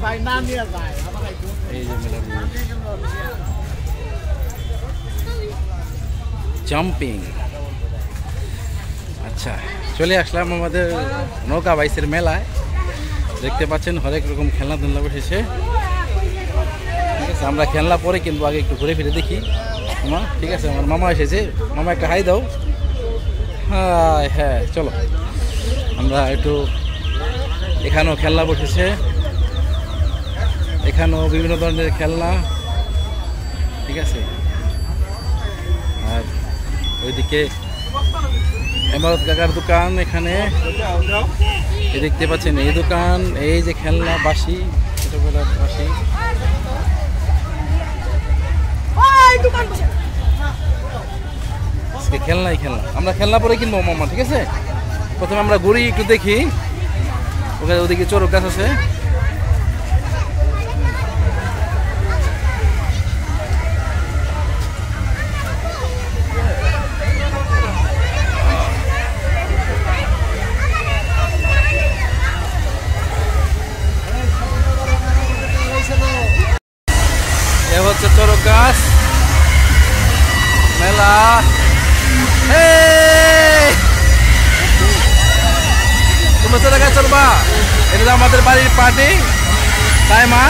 এই যে মেলার জাম্পিং। আচ্ছা, চলে আসলাম আমাদের নৌকা বাইসের মেলায়। দেখতে পাচ্ছেন হরেক রকম খেলনা বসেছে। ঠিক আছে, আমরা খেলনা পরে কিনবো, আগে একটু ঘুরে ফিরে দেখি। মামা, ঠিক আছে, আমার মামা এসেছে। মামা একটা হাই দাও। হ্যাঁ হ্যাঁ, চলো আমরা একটু, এখানেও খেলনা বসেছে, এখানেও বিভিন্ন ধরনের খেলনা। ঠিক আছে, আর ওইদিকে এমারত কাকার দোকান। এখানে দেখতে পাচ্ছেন এই দোকান, এই যে খেলনা বাঁশি, ছোটবেলার বাঁশি। খেলনাই খেলনা, আমরা খেলনা পরে কিনবো মামা। ঠিক আছে, প্রথমে আমরা ঘুরি, একটু দেখি। ওখানে ওদিকে চড়ক গাছ আছে। এ হচ্ছে চড়ক গাছ মেলা। তোমরা চড়ক গাছ চড়বা? এটা আমাদের বাড়ির পার্টি, তাই মা?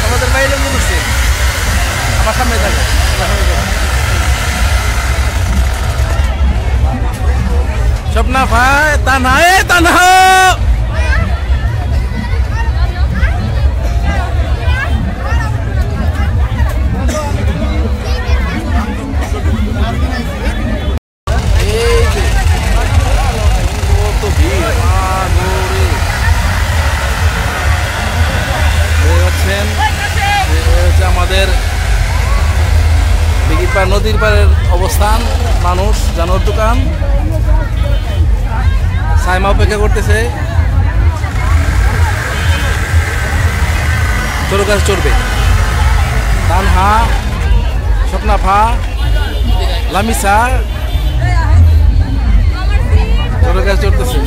আমাদের বাইরে বলছে আমার সামনে থাকে। স্বপ্না ভাই, তা না তা না। আমাদের দিঘির পাড়, নদীর পাড়ের অবস্থান। মানুষ, জানোয়ার দোকান। সাইমা অপেক্ষা করতেছে, চড়ক গাছ চড়বে। তানহা, স্বপ্নাফা, লামিসা চড়ক গাছ চড়তেছে।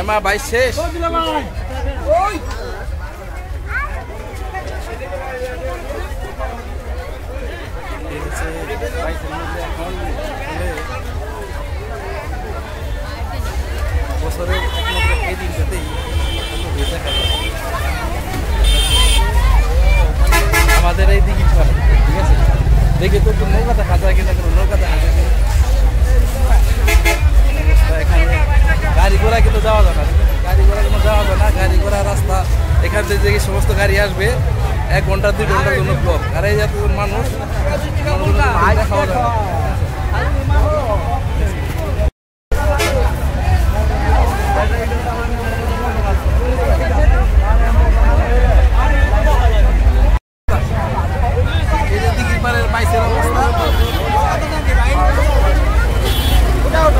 মা ভাই শেষ। বছরের একমাত্র এই দিনটাতেই আমাদের এই দিঘির পাড়ে। ঠিক আছে, দেখে তো নৌকাতে হাজার কিনা কোনো নৌকাতে হাজার কিনা। এখানে গাড়ি ঘোড়া কিন্তু যাওয়া যাবে না, গাড়ি ঘোড়া কিন্তু যাওয়া যাবে না। গাড়ি ঘোড়া রাস্তা এখান থেকে যে সমস্ত গাড়ি আসবে 1 ঘন্টা 2 ঘন্টার জন্য ব্লক। আর এই এত মানুষ খাওয়া যাবে।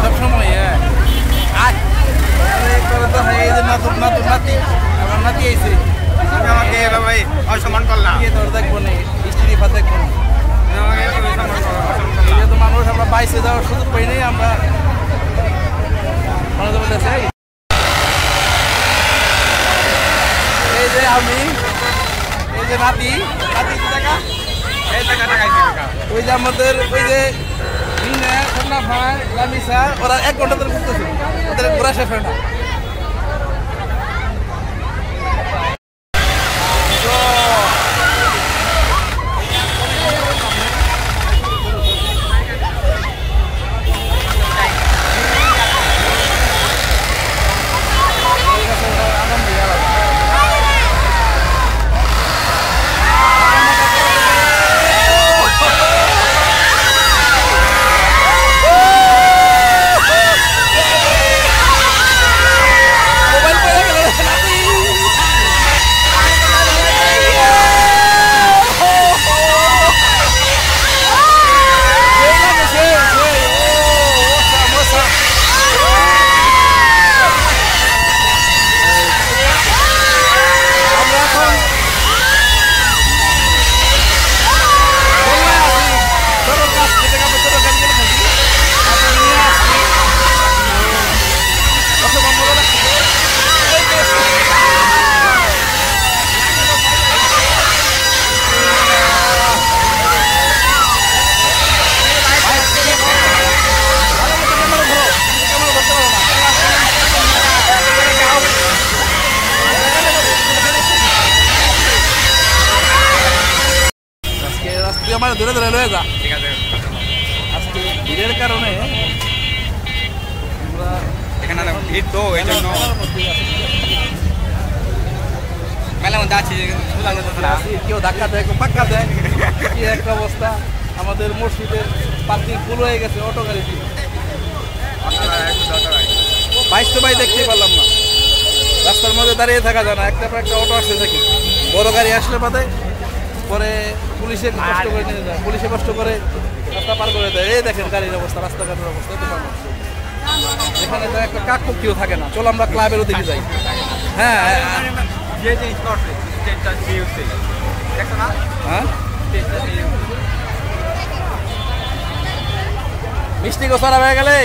সবসময় নাতি আইছে, আমাকে ভাই অসম্মান করলাম। দেখবো না, স্ত্রী দেখবো না। মানুষ, আমরা বাইসে যাওয়ার সুযোগ পাই নাই। আমরা এই যে আমি, এই যে নাতি, ওই যে আমাদের ওই যে ভাই লামিসা, ওরা 1 ঘন্টা ধরে ঘুরতেছে, ওদের ঘোরা শেষ হয় না। আমার ধরে ধরে লয়ে যা, ঠিক আছে। আজকে ভিড়ের কারণে আমরা এখানে ভিড় তো এই জন্য মেলার মধ্যে আছি, কেউ ধাক্কা দেয়, কেউ পাক্কা দেয়, কি একটা অবস্থা। আমাদের মসজিদের পার্কিং ফুল হয়ে গেছে অটো গাড়ি দিয়ে। 22 দেখতে পারলাম না, রাস্তার মধ্যে দাঁড়িয়ে থাকা যায় না, একটা পর একটা অটো আসতে থাকি। বড় গাড়ি আসলে বাদে পরে পুলিশে কষ্ট করে নিয়ে যায়, পুলিশে কষ্ট করে রাস্তা পার করে দেয়। এই দেখেন গাড়ির অবস্থা, রাস্তাঘাটের অবস্থা। এখানে তো একটা কাকপক্ষীও থাকে না। চলো আমরা ক্লাবের ওদিকে যাই। হ্যাঁ হ্যাঁ, মিষ্টি গোসরা হয়ে গেলে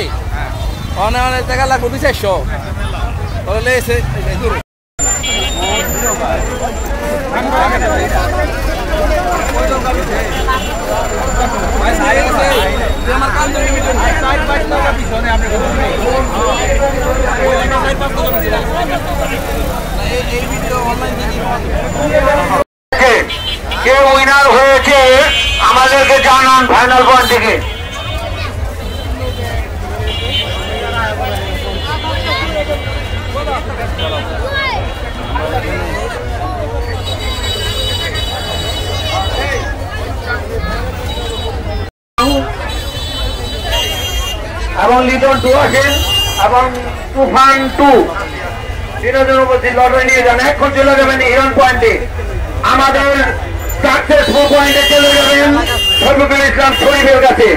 অনেক অনেক টাকা লাগবে, 200-400 তাহলে এসে দূরে কে উইনার হয়েছে আমাদেরকে জানান ফাইনাল পয়েন্ট থেকে। এবং লিটন 2 আছেন এবং তুফান 2 তিনজন উপস্থিত লটারি নিয়ে যান। এখন চলে যাবেন হিরন পয়েন্টে, আমাদের সাকসেসফুল পয়েন্টে চলে যাবেন শফিকুল ইসলাম শরীফের কাছে।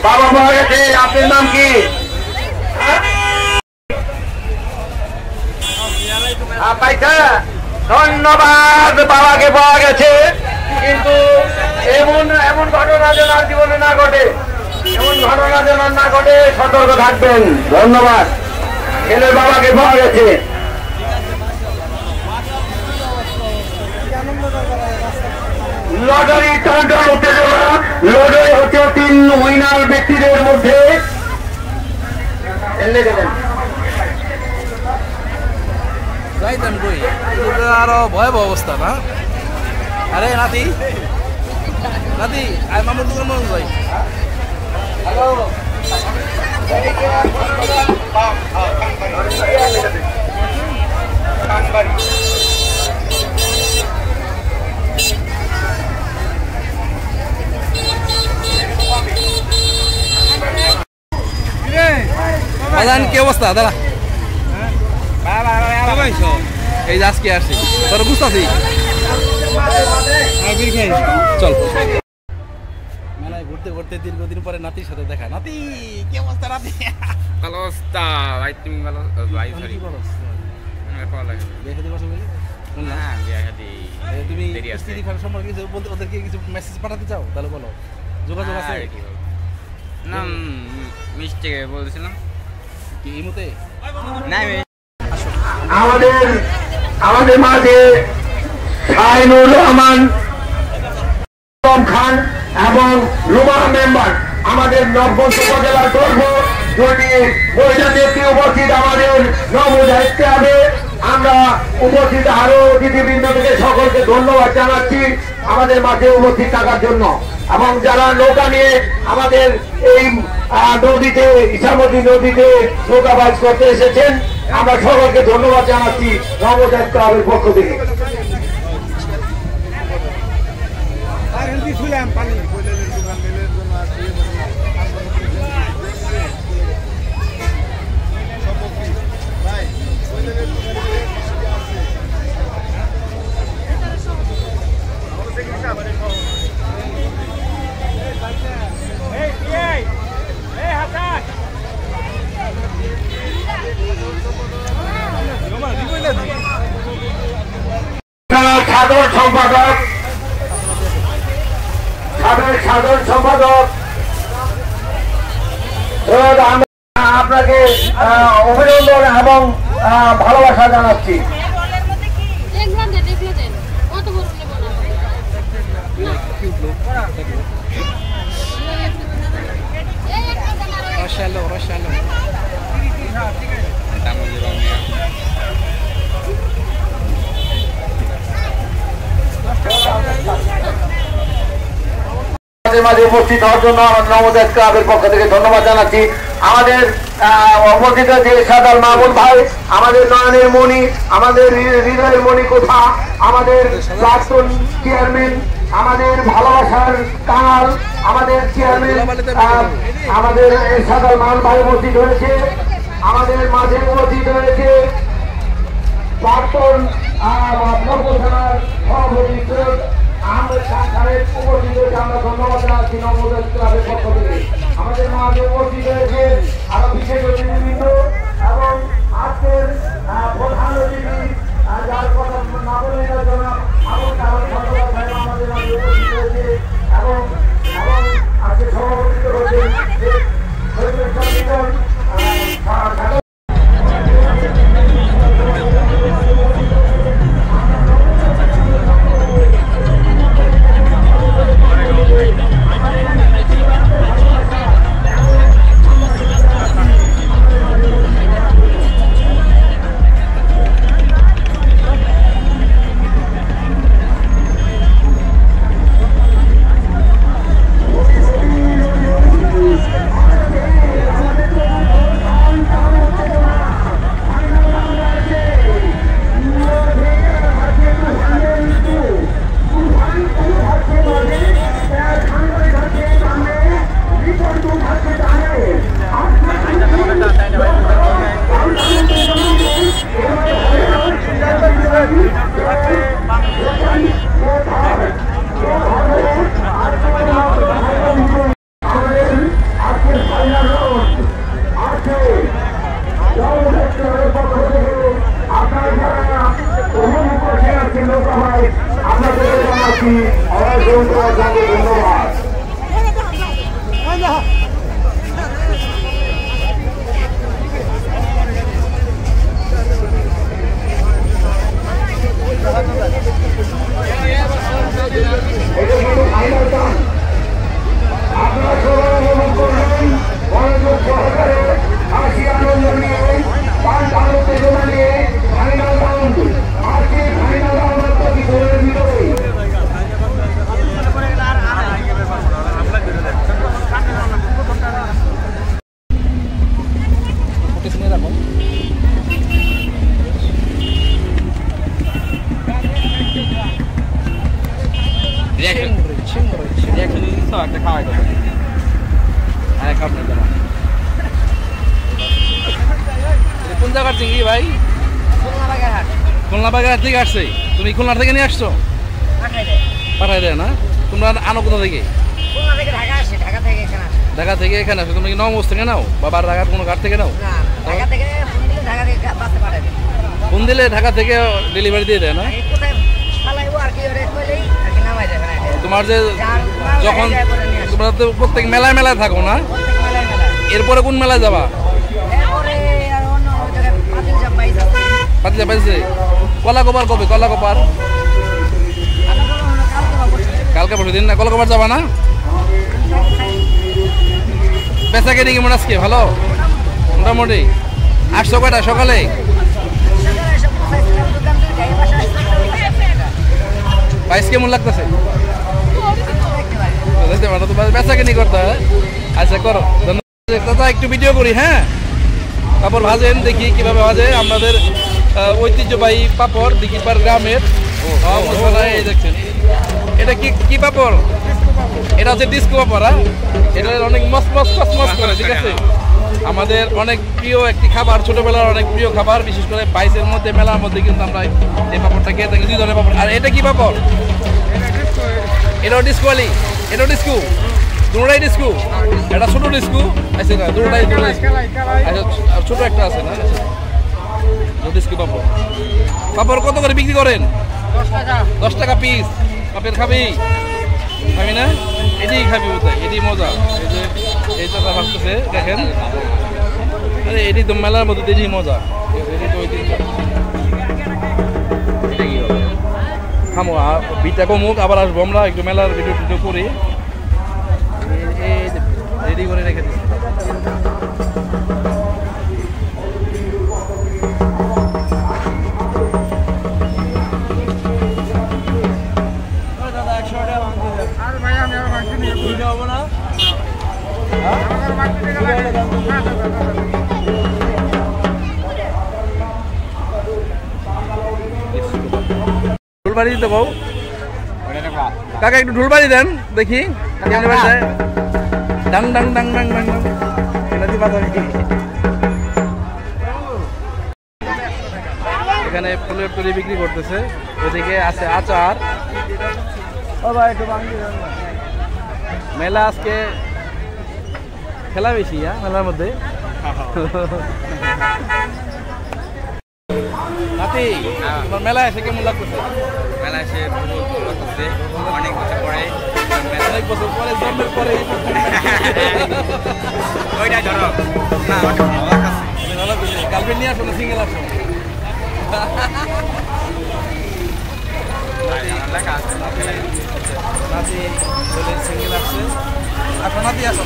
বাবা পাওয়া গেছে, আপনার নাম কি? ধন্যবাদ, বাবাকে পাওয়া গেছে। কিন্তু এমন এমন ঘটনা যেন আর জীবনে না ঘটে, এমন ঘটনা যেন না ঘটে, সতর্ক থাকবেন। ধন্যবাদ, ছেলের বাবাকে পাওয়া গেছে। লটারি টানটান উত্তেজনা, লটারি হচ্ছে 3 উইনার ব্যক্তিদের মধ্যে যাইতেন কই, আরো ভয়াবহ অবস্থা না? আরে নাতি নাতি আই মামুর দোকান মন যাই। কি অবস্থা দাদা? এই যে আজকে আসছি, তোর বুঝতেছি। চল মেলায় ঘুরতে ঘুরতে দীর্ঘদিন পরে নাতির সাথে দেখা। নাতি কি অবস্থা? নাতি ভালো অবস্থা ভাই, তুমি ভালো ভাই? সরি ভালো দেখে দিবস খুলনা। হ্যাঁ বিয়ে শাদী তুমি দেরি আছে। স্ত্রী ফার সম্পর্কে কিছু বলতে, ওদেরকে কিছু মেসেজ পাঠাতে চাও তাহলে বলো, যোগাযোগ আছে আর কি বলবো? না মিষ্টি বলছিলাম কি এই মুহূর্তে? না আমাদের মাঝে শাহিনুর রহমান খান এবং রুমা মেম্বার আমাদের নবগঞ্জ উপজেলার তরফ দুটি মহিলা নেত্রী উপস্থিত আমাদের নবদায়িত্ব হবে। আমরা উপস্থিত আরো অতিথিবৃন্দ থেকে সকলকে ধন্যবাদ জানাচ্ছি আমাদের মাঝে উপস্থিত থাকার জন্য, এবং যারা নৌকা নিয়ে আমাদের এই নদীতে ইসামতি নদীতে নৌকা বাইচ করতে এসেছেন আমরা সকলকে ধন্যবাদ জানাচ্ছি নবদায়িত্ব ক্লাবের পক্ষ থেকে। সাধারণ সম্পাদক আপনাকে অভিনন্দন এবং ভালোবাসা জানাচ্ছি। মাঝে উপস্থিত হওয়ার জন্য নবদায়িত্ব ক্লাবের পক্ষ থেকে ধন্যবাদ জানাচ্ছি। আমাদের উপস্থিত যে সাদাল মাহমুদ ভাই, আমাদের নয়নের মণি, আমাদের হৃদয়ের মণি কোথা, আমাদের প্রাক্তন চেয়ারম্যান, আমাদের ভালোবাসার কাঙাল, আমাদের চেয়ারম্যান আমাদের সাদাল মাহমুদ ভাই উপস্থিত হয়েছে। আমাদের মাঝে উপস্থিত হয়েছে প্রাক্তন থানার সভাপতি আমাদের সরকারের উপস্থিত হয়েছে, আমরা ধন্যবাদ জানাচ্ছি নবদায়িত্ব ক্লাবের পক্ষ থেকে। আমাদের মাঝে উপস্থিত হয়েছে আরো বিশেষ অতিথিবৃন্দ এবং আজকের প্রধান অতিথি যার কথা না বলে জনাব আমাদের মাঝে উপস্থিত হয়েছে এবং আজকে সভাপতিত্ব করেছেন একটা খাওয়াই দেবো। হ্যাঁ খাবো না। কোন জায়গার চিংড়ি ভাই? খুলনা বাগেরহাট থেকে আসছে। তুমি খুলনা থেকে নিয়ে আসছো? পাঠাই দেয় না? তোমরা আনো কোথা থেকে? ঢাকা থেকে এখানে আসো। তুমি কি নবগঞ্জ থেকে নাও বা ঢাকার কোনো ঘাট থেকে নাও? ফোন দিলে ঢাকা থেকে ডেলিভারি দিয়ে দেয় না? তোমার যে যখন তোমরা তো প্রত্যেক মেলায় মেলায় থাকো না, এরপরে কোন মেলায় যাবা? পাতিজা পাইছে। কলাকোপার কবে? কলাকোপার কালকে পরশু দিন না? কলাকোপার যাবা না? বেচা কেটে কেমন আজকে? ভালো মোটামুটি। আসছো কয়টা সকালে? বাইশ কেমন লাগতেছে? বেচা কেনি করতে হয়। আচ্ছা করো, দাদা একটু ভিডিও করি। হ্যাঁ, পাপড় ভাজেন, দেখি কিভাবে ভাজে আমাদের ঐতিহ্যবাহী পাপড় দিঘিপাড় গ্রামের। এই দেখছেন, এটা কি পাপড়? এটা হচ্ছে ডিস্কো পাপড়। এটা অনেক মস্ত করে, ঠিক আছে। আমাদের অনেক প্রিয় একটি খাবার, ছোটবেলার অনেক প্রিয় খাবার, বিশেষ করে বাইশের মধ্যে মেলার মধ্যে কিন্তু আমরা এই পাপড়টা খেয়ে থাকি। 2 ধরনের পাপড়। আর এটা কি পাপড়? এটাও ডিস্কোয়ালি, এটাও ডিস্কো, দুটোটাই ডিস্কো। এটা ছোট ডিস্কো আছে না? দুটোটাই আচ্ছা, ছোট একটা আছে না? ডিস্কো পাপড়। পাপড় কত করে বিক্রি করেন? 10 টাকা পিস। পাপের খাবি না? এটাই খাবি বোধহয়, এটাই মজা। এই যে এই চাচা ভাবতেছে, দেখেন। আরে এটি তো মেলার মধ্যে এটাই মজা। এটি তো ঐতিহ্য। এটা কি হবে? থামো, বিটা কমুক, আবার আসবো আমরা একটু মেলার ভিডিও টিডিও করি। রেডি করে রেখে দিচ্ছি। ঢোলবাড়ি দিতে বউ কাকা, একটু ঢোলবাড়ি দেন দেখি। ডাং ডাং ডাং ডাং ডাং। এখানে ফুলের তৈরি বিক্রি করতেছে। ওদিকে আছে আচার। মেলা আজকে খেলা বেশি। মেলার মধ্যে নাতি, তোমার মেলায় এসে কেমন লাগতেছে? মেলা এসে অনেক বছর পরে, অনেক বছর পরে, জন্মের পরে। ওইটাই ধরো না, ভালো লাগতেছে। গার্লফ্রেন্ড নিয়ে আসো না সিঙ্গেল আসো? নাতি বলে সিঙ্গেল আসছে। আসো নাতি, আসো।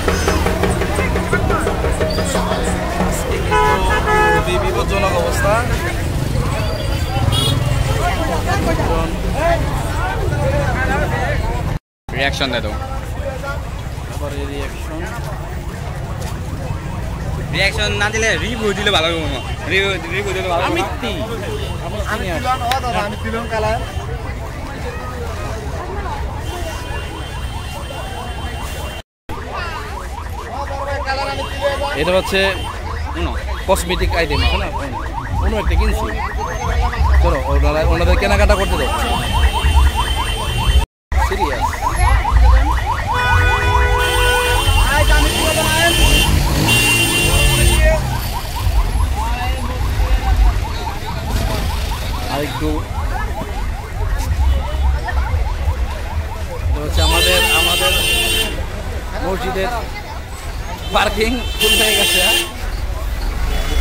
খুবই বিপজ্জনক অবস্থা। রিয়াকশন দে তো। রিয়াকশন না দিলে রিভিউ দিলে ভালো হবে। রিভিউ দিলে ভালো। আমি এটা হচ্ছে কসমেটিক আইটেম, আছে না? কোনো একটা কিনছি। চলো ওনাদের কেনাকাটা করতে দাও। সিরিয়াস। আর একটু হচ্ছে আমাদের মসজিদের পার্কিং ফুল হয়ে গেছে।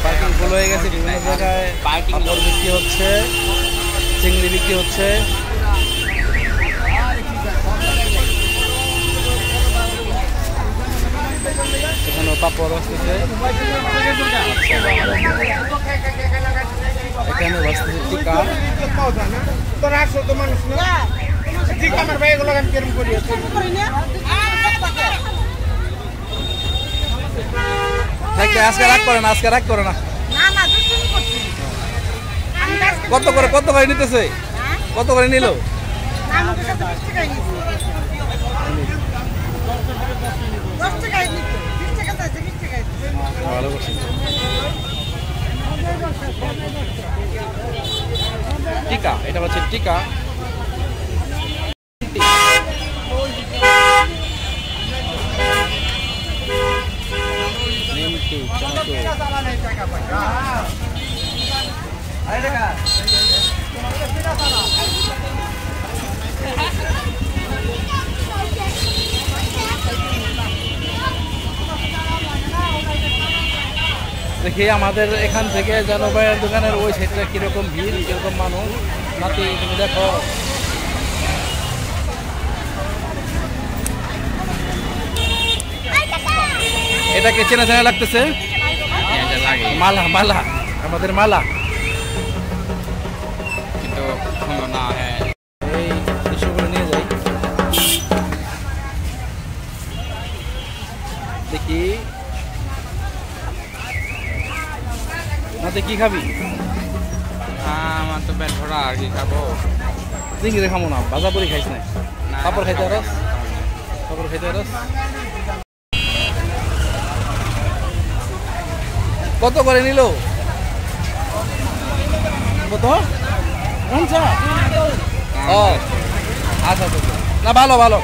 পার্কিং ফুল হয়ে গেছে। বিভিন্ন জায়গায় পাপড় বিক্রি হচ্ছে, চিংড়ি বিক্রি হচ্ছে। এখানে পাপড় আসতেছে। এখানে বাসতেছে টিকা। আজকে রাগ করে না। কত করে নিতেছে? কত করে নিল? ভালো করছি। টিকা, এটা হচ্ছে টিকা। দেখি আমাদের এখান থেকে জানো ভাইয়ের দোকানের ওই সাইডটা কিরকম ভিড়, কিরকম মানুষ। নাতি তুমি দেখো, এটাকে চেনা চেনা লাগতেছে। মালা, মালা, আমাদের মালা। কিন্তু না, হ্যাঁ এই দৃশ্যগুলো নিয়ে যাই, দেখি। নাতে কি খাবি? আমার তো পেট ভরা, আর কি খাবো? চিংড়ি খাবো না, ভাজা পুরি খাইস না? পাপড় খাইতে পারস? পাপড় খাইতে পারস? কত করে নিল? কত? আচ্ছা ও আচ্ছা আচ্ছা, না ভালো ভালো।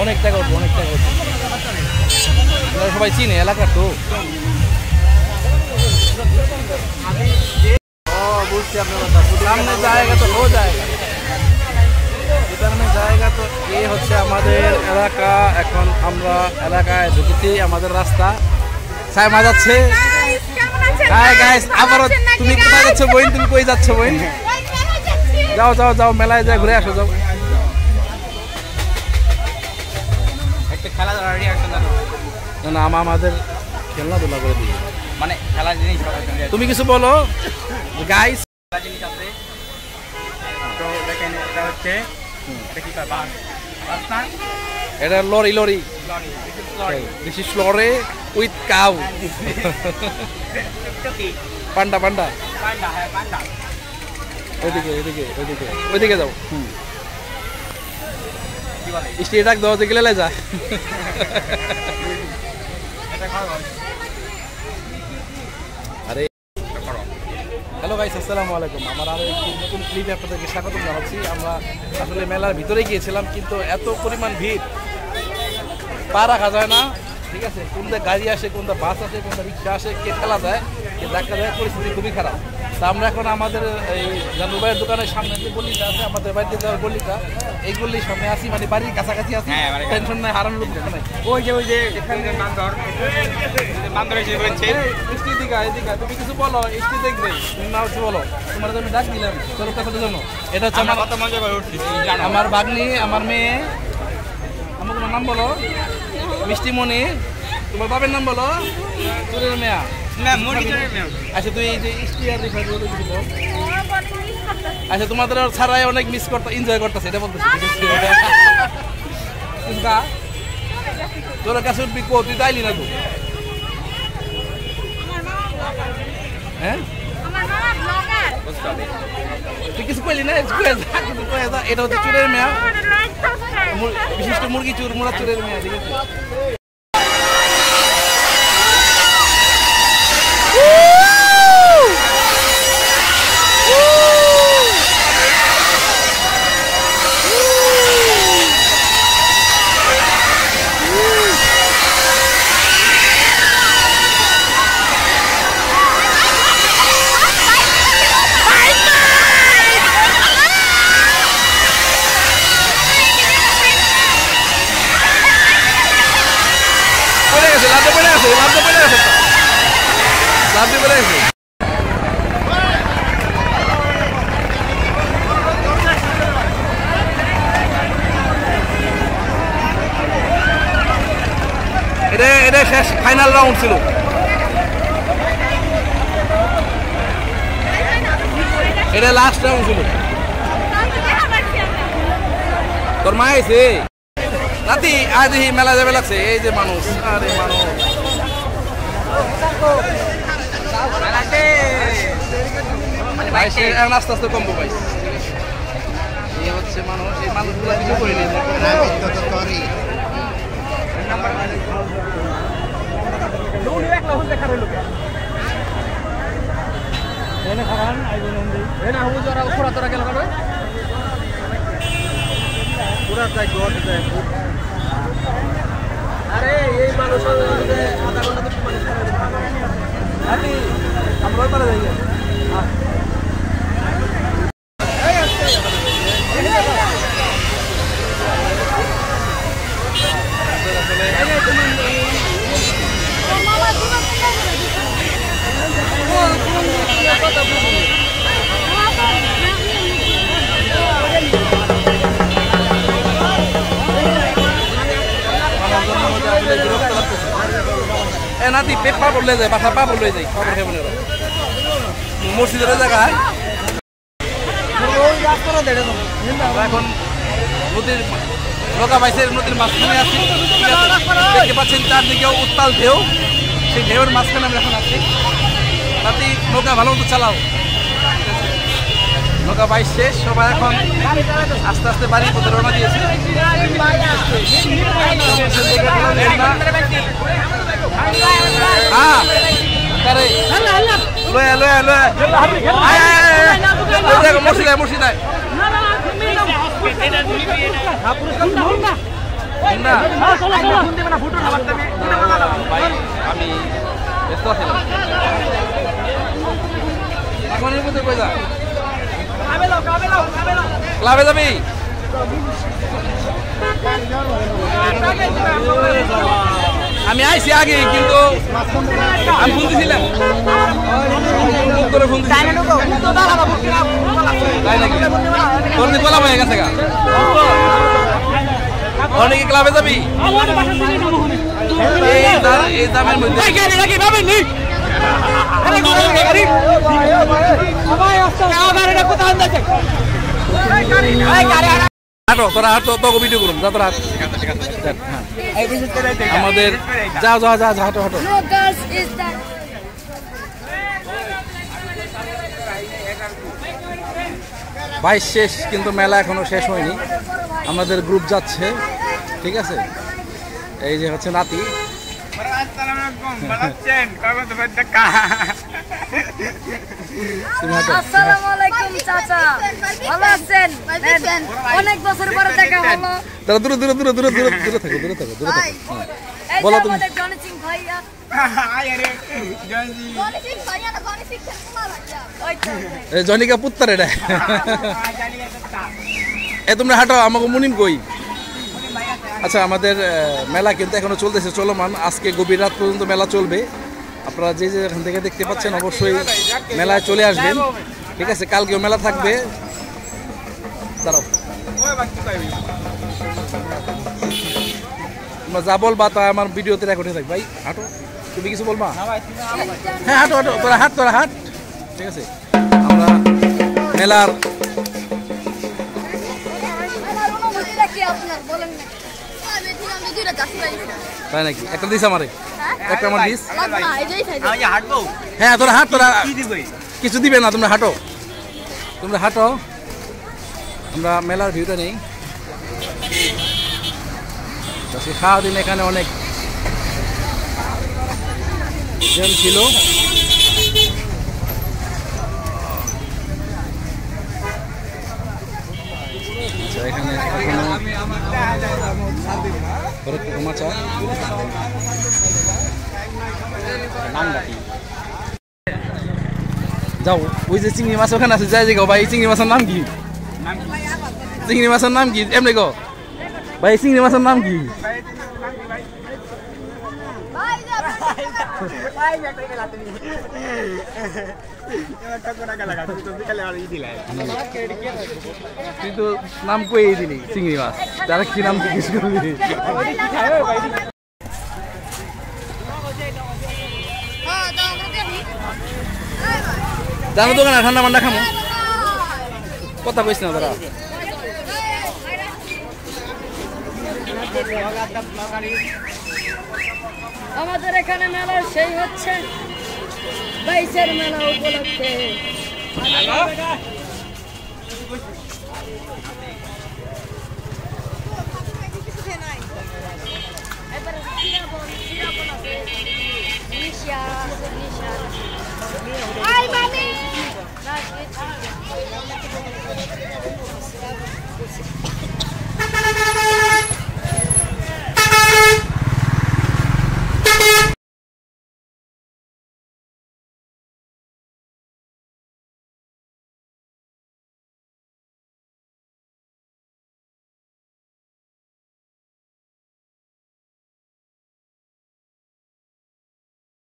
অনেক টাকা উঠবো, অনেক টাকা উঠবো। সবাই চিনে এলাকার তো। বুঝছি আপনার কথা। সামনে জায়গা তো হো জায়গা, জায়গা তো এ হচ্ছে আমাদের এলাকা। এখন আমরা এলাকায় ঢুকেছি, আমাদের রাস্তা ছায়া যাচ্ছে। হাই গাইস, আবারও তুমি কোথায় যাচ্ছ বোন? তুমি কই যাচ্ছ বোন? যাও যাও যাও, মেলায় যায় ঘুরে আসো, যাও। একটা খেলা রিয়াকশন জানো? না না, আমাদের খেলনাধুলা করে দিই, মানে খেলার জিনিস। তুমি কিছু বলো গাইস। খেলার জিনিস আছে তো দেখেন, এটা হচ্ছে এটা কি কয়, বাস বাস না, এটা lorry, lorry, lorry, this is lorry with cow. টুকি, পান্ডা, পান্ডা। পান্ডা, হ্যাঁ পান্ডা। ওইদিকে ওইদিকে ওইদিকে ওইদিকে যাও। কি বলে স্টেট ডাক দাও, দেখলে লে যা। এটা খাওয়া? আরে হ্যালো গাইস, আসসালামু আলাইকুম। আমার আরও একটি নতুন ক্লিপে আপনাদেরকে স্বাগত জানাচ্ছি। আমরা আসলে মেলার ভিতরে গিয়েছিলাম, কিন্তু এত পরিমাণ ভিড় পা রাখা যায় না। ঠিক আছে, কোনটা গাড়ি আসে, কোনটা বাস আসে, কোনটা রিক্সা আসে, কে ঠেলা যায়, কে ধাক্কা যায়, পরিস্থিতি খুবই খারাপ। তা আমরা এখন আমাদের এই জানুর ভাইয়ের দোকানের সামনে যে গলিটা আছে, আমাদের বাড়িতে যাওয়ার গলিটা, এই গলির সামনে আসি, মানে বাড়ির কাছাকাছি আছি। হ্যাঁ, বাড়ির টেনশন নাই, হারানোর কিছু নাই। ওই যে এখানে বান্দর, বান্দর এসে বলছে ইস্টি দিঘা, এদিকে তুমি কিছু বলো, ইস্টি দেখবে, তুমি নাও কিছু বলো। তোমার জন্য ডাক দিলাম, তোর কাছে জন্য। এটা হচ্ছে আমরা আমার কত মজা করে উঠছি জানো? আমার বাগনি, আমার মেয়ে। আমার তোমার নাম বলো? মিষ্টিমণি। তোমার বাবার নাম বলো? চুরের মেয়া। না, মুরগির মেয়ে। আচ্ছা, তুই এই যে ইস্টিয়ার রিফার বলে কিছু বল। আচ্ছা, তোমাদের ছাড়াই অনেক মিস করতে, এনজয় করতেছে, এটা বলতেছি। তোর কাছে উঠবি কো, তুই তাইলি না তো? হ্যাঁ, তুই কিছু কইলি না? এটা হচ্ছে চুরের মেয়া, বিশিষ্ট মুরগি চুর, মোড়া চুরের মেয়া। ঠিক আছে, এটা শেষ ফাইনাল রাউন্ড ছিল। এটা লাস্ট রাউন্ড ছিল। তোর মা আইছে রাতি, আজ মেলা যাবে লাগছে। এই যে মানুষ, আরে মানুষ আস্তে আস্তে কমবো ভাই। এই হচ্ছে মানুষ, এই মানুষগুলো কিছু করে নেই। পুরা চাই গোট যায় আরে এই মানুষ আধা ঘন্টা তো মানে আরে আমরা ওই পারে যাই নাতি পেট পা বদলে যায় বাসা পা বদলে যায় খবর খেয়ে মনে মসজিদের জায়গায় এখন নদীর নৌকা বাইসের নদীর মাঝখানে আছি দেখতে পাচ্ছেন চারদিকেও উত্তাল ঢেউ সেই ঢেউয়ের মাঝখানে আমরা এখন আছি নাতি নৌকা ভালো মতো চালাও নৌকা বাইশ শেষ সবাই এখন আস্তে আস্তে বাড়ির পথে রওনা দিয়েছে আমি ব্যস্ত আছিলাম এখনের মধ্যে কই যা ক্লাবে যাবি আমি আইছি আগে কিন্তু আমি ফোন দিছিলাম ফোন তাই নাকি তোর দি বলা হয়ে গেছে গা অনেকে ক্লাবে যাবি এই দামের মধ্যে হাঁটো তোরা হাঁটো তোকে ভিডিও করুন যা তোরা আমাদের যা যা যা যা হাঁটো হাঁটো বাইশ শেষ কিন্তু মেলা এখনো শেষ হয়নি আমাদের গ্রুপ যাচ্ছে ঠিক আছে এই যে হচ্ছে নাতি আসসালামু আলাইকুম চাচা ভালো আছেন অনেক বছর পরে দেখা হলো তারা দূরে দূরে দূরে দূরে দূরে দূরে থাকো দূরে থাকো দূরে থাকো বলো তুমি জনি সিং ভাইয়া জনিকা পুত্তার এটা এ তোমরা হাঁটো আমাকে মুনিম কই আচ্ছা আমাদের মেলা কিন্তু এখনো চলতেছে চলমান আজকে গভীর রাত পর্যন্ত মেলা চলবে আপনারা যে যে এখান থেকে দেখতে পাচ্ছেন অবশ্যই মেলায় চলে আসবেন ঠিক আছে কালকেও মেলা থাকবে দাঁড়াও তোমরা যা বলবা তা আমার ভিডিওতে রেকর্ড হয়ে থাকবে ভাই হাঁটো তুমি কিছু বলবা হ্যাঁ হাঁটো হাঁটো তোরা হাঁট ঠিক আছে আমরা মেলার তাই নাকি একটা দিস আমারে একটা আমার দিস হ্যাঁ তোরা হাঁট তোরা কিছু দিবে না তোমরা হাঁটো আমরা মেলার ভিউটা নেই সারাদিন এখানে অনেক জ্যাম ছিল এখানে মাছা যাও ওই যে চিংড়ি মাছ ওখানে আছে যাই যে গো ভাই চিংড়ি মাছের নাম কি এমনি গো ভাই চিংড়ি মাছের নাম কি তুই তো নাম কই দিলি চিংড়ি মাছ তারা কি নাম জিজ্ঞেস করবি জানো দোকানে ঠান্ডা মান্ডা খামো কথা কইস না তারা আমাদের এখানে মেলা সেই হচ্ছে বাইশের মেলা উপলক্ষে